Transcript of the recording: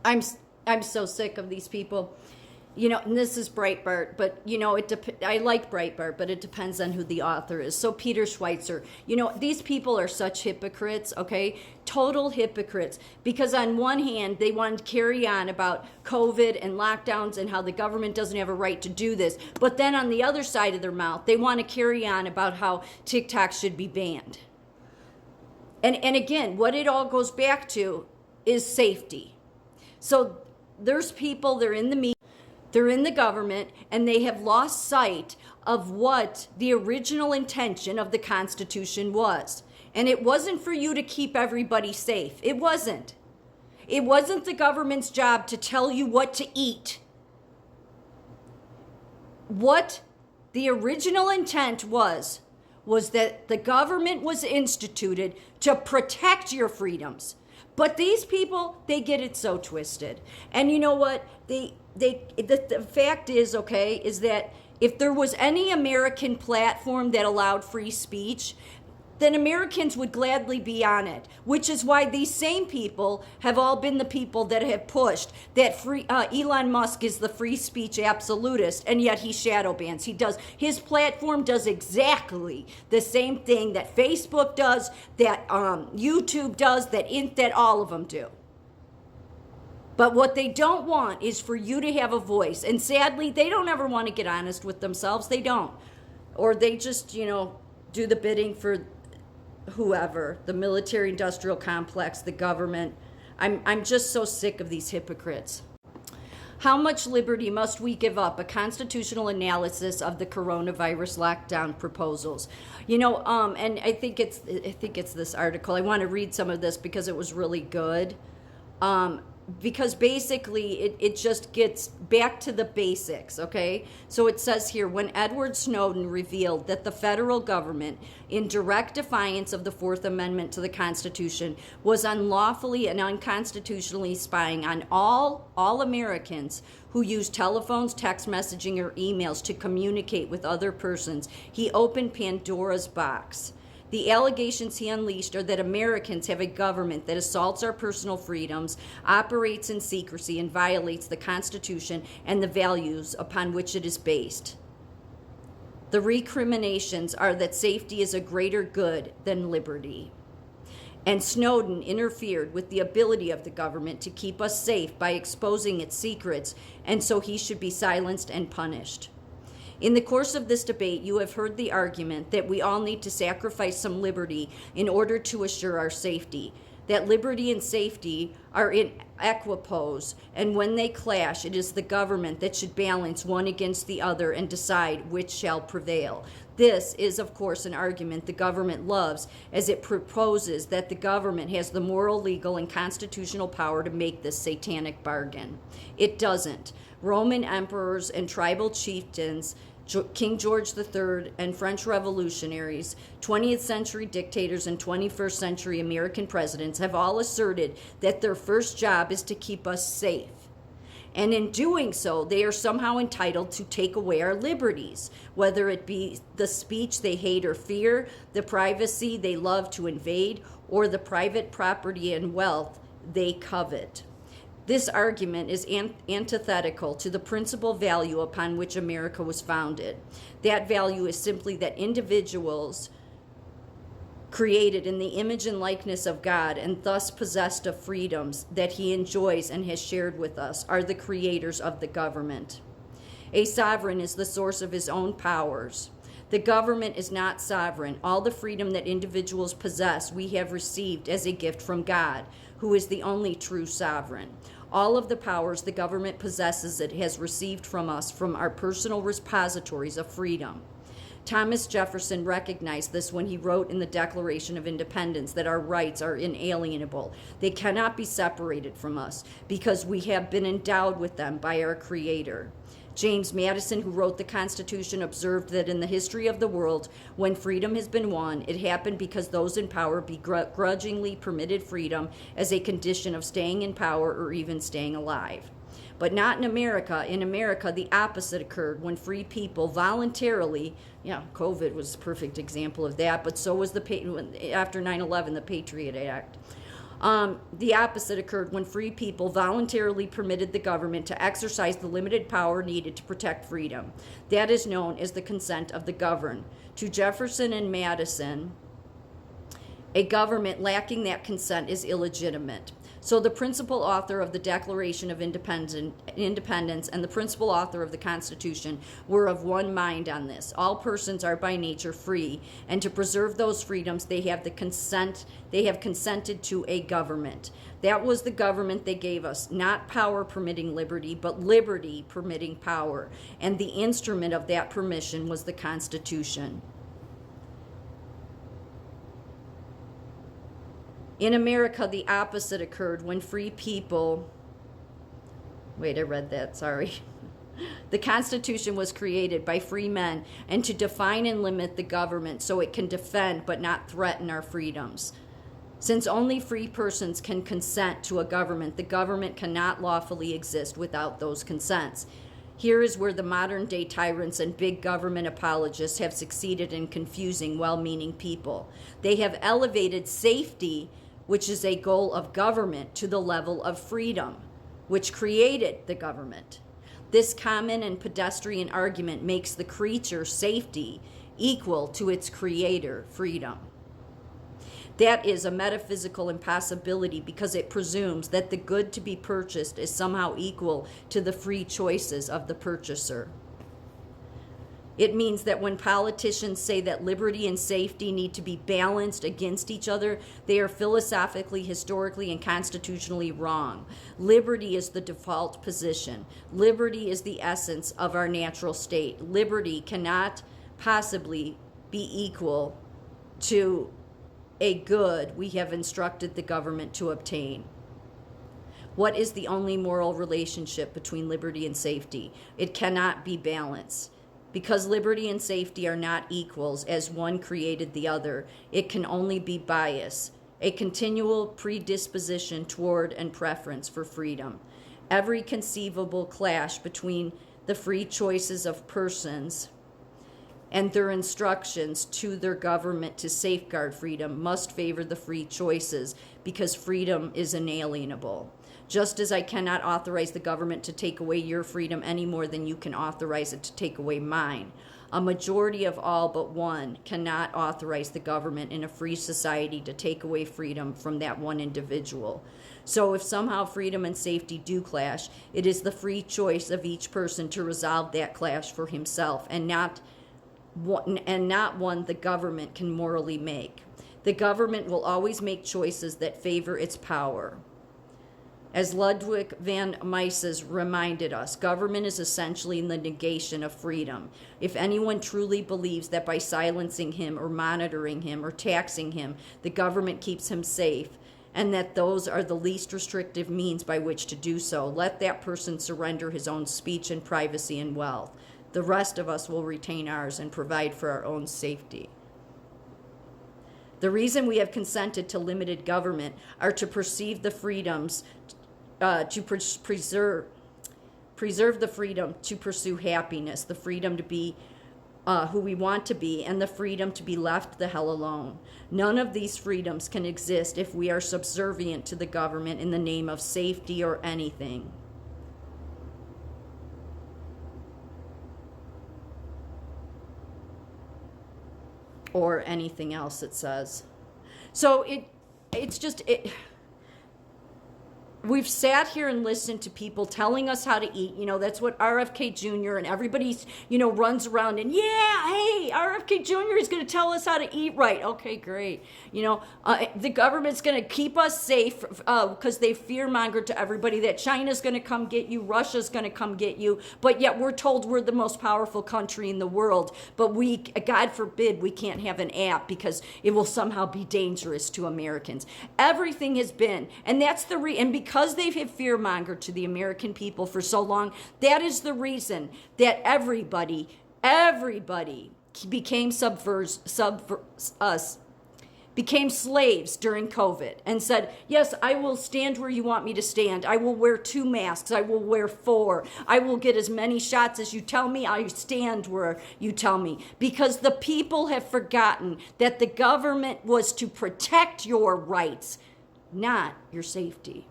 I'm I'm so sick of these people. And this is Breitbart, but I like Breitbart, but it depends on who the author is. So Peter Schweitzer, these people are such hypocrites, okay? Total hypocrites. Because on one hand, they want to carry on about COVID and lockdowns and how the government doesn't have a right to do this. But then on the other side of their mouth, they want to carry on about how TikTok should be banned. And again, what it all goes back to is safety. So there's people, they're in the media, they're in the government, and they have lost sight of what the original intention of the Constitution was. And it wasn't for you to keep everybody safe. It wasn't. It wasn't the government's job to tell you what to eat. What the original intent was that the government was instituted to protect your freedoms. But these people, they get it so twisted. And you know what? The fact is, okay, is that if there was any American platform that allowed free speech, then Americans would gladly be on it, which is why these same people have all been the people that have pushed that Elon Musk is the free speech absolutist, and yet he shadow bans. His platform does exactly the same thing that Facebook does, that YouTube does, that all of them do. But what they don't want is for you to have a voice. And sadly, they don't ever want to get honest with themselves. They don't. Or they just, do the bidding for whoever, the military industrial complex, the government. I'm just so sick of these hypocrites. How much liberty must we give up? A constitutional analysis of the coronavirus lockdown proposals. And I think it's this article. I want to read some of this because it was really good. Because basically it just gets back to the basics, okay? So it says here, when Edward Snowden revealed that the federal government, in direct defiance of the Fourth Amendment to the Constitution, was unlawfully and unconstitutionally spying on all Americans who use telephones, text messaging, or emails to communicate with other persons, he opened Pandora's box. The allegations he unleashed are that Americans have a government that assaults our personal freedoms, operates in secrecy, and violates the Constitution and the values upon which it is based. The recriminations are that safety is a greater good than liberty. And Snowden interfered with the ability of the government to keep us safe by exposing its secrets, and so he should be silenced and punished. In the course of this debate, you have heard the argument that we all need to sacrifice some liberty in order to assure our safety, that liberty and safety are in equipoise, and when they clash, it is the government that should balance one against the other and decide which shall prevail. This is, of course, an argument the government loves, as it proposes that the government has the moral, legal, and constitutional power to make this satanic bargain. It doesn't. Roman emperors and tribal chieftains, King George III and French revolutionaries, 20th century dictators, and 21st century American presidents have all asserted that their first job is to keep us safe. And in doing so, they are somehow entitled to take away our liberties, whether it be the speech they hate or fear, the privacy they love to invade, or the private property and wealth they covet. This argument is antithetical to the principal value upon which America was founded. That value is simply that individuals created in the image and likeness of God and thus possessed of freedoms that he enjoys and has shared with us are the creators of the government. A sovereign is the source of his own powers. The government is not sovereign. All the freedom that individuals possess we have received as a gift from God, who is the only true sovereign. All of the powers the government possesses it has received from us from our personal repositories of freedom. Thomas Jefferson recognized this when he wrote in the Declaration of Independence that our rights are inalienable. They cannot be separated from us because we have been endowed with them by our Creator. James Madison, who wrote the Constitution, observed that in the history of the world, when freedom has been won, it happened because those in power begrudgingly permitted freedom as a condition of staying in power or even staying alive. But not in America. In America, the opposite occurred when free people voluntarily, COVID was a perfect example of that, but so was after 9/11, the Patriot Act. The opposite occurred when free people voluntarily permitted the government to exercise the limited power needed to protect freedom. That is known as the consent of the governed. To Jefferson and Madison, a government lacking that consent is illegitimate. So the principal author of the Declaration of Independence and the principal author of the Constitution were of one mind on this. All persons are by nature free, and to preserve those freedoms they have consented to a government. That was the government they gave us, not power permitting liberty, but liberty permitting power. And the instrument of that permission was the Constitution. In America, the opposite occurred when free people... Wait, I read that, sorry. The Constitution was created by free men and to define and limit the government so it can defend but not threaten our freedoms. Since only free persons can consent to a government, the government cannot lawfully exist without those consents. Here is where the modern-day tyrants and big government apologists have succeeded in confusing well-meaning people. They have elevated safety, which is a goal of government, to the level of freedom, which created the government. This common and pedestrian argument makes the creature, safety, equal to its creator, freedom. That is a metaphysical impossibility because it presumes that the good to be purchased is somehow equal to the free choices of the purchaser. It means that when politicians say that liberty and safety need to be balanced against each other, they are philosophically, historically, and constitutionally wrong. Liberty is the default position. Liberty is the essence of our natural state. Liberty cannot possibly be equal to a good we have instructed the government to obtain. What is the only moral relationship between liberty and safety? It cannot be balance. Because liberty and safety are not equals as one created the other, it can only be bias, a continual predisposition toward and preference for freedom. Every conceivable clash between the free choices of persons and their instructions to their government to safeguard freedom must favor the free choices because freedom is inalienable. Just as I cannot authorize the government to take away your freedom any more than you can authorize it to take away mine. A majority of all but one cannot authorize the government in a free society to take away freedom from that one individual. So if somehow freedom and safety do clash, it is the free choice of each person to resolve that clash for himself and not one the government can morally make. The government will always make choices that favor its power. As Ludwig van Mises reminded us, government is essentially the negation of freedom. If anyone truly believes that by silencing him or monitoring him or taxing him, the government keeps him safe, and that those are the least restrictive means by which to do so, let that person surrender his own speech and privacy and wealth. The rest of us will retain ours and provide for our own safety. The reason we have consented to limited government are to perceive the freedoms, to preserve the freedom to pursue happiness, the freedom to be who we want to be, and the freedom to be left the hell alone. None of these freedoms can exist if we are subservient to the government in the name of safety or anything. Or anything else it says. So it's just we've sat here and listened to people telling us how to eat. You know, that's what RFK Jr. and everybody's, runs around and, hey, RFK Jr. is going to tell us how to eat right. Okay, great. The government's going to keep us safe because they fear-mongered to everybody that China's going to come get you, Russia's going to come get you, but yet we're told we're the most powerful country in the world, but God forbid, we can't have an app because it will somehow be dangerous to Americans. Everything has been, and that's and because they have fear-mongered to the American people for so long, that is the reason that everybody became became slaves during COVID and said, yes, I will stand where you want me to stand. I will wear 2 masks. I will wear 4. I will get as many shots as you tell me. I stand where you tell me. Because the people have forgotten that the government was to protect your rights, not your safety.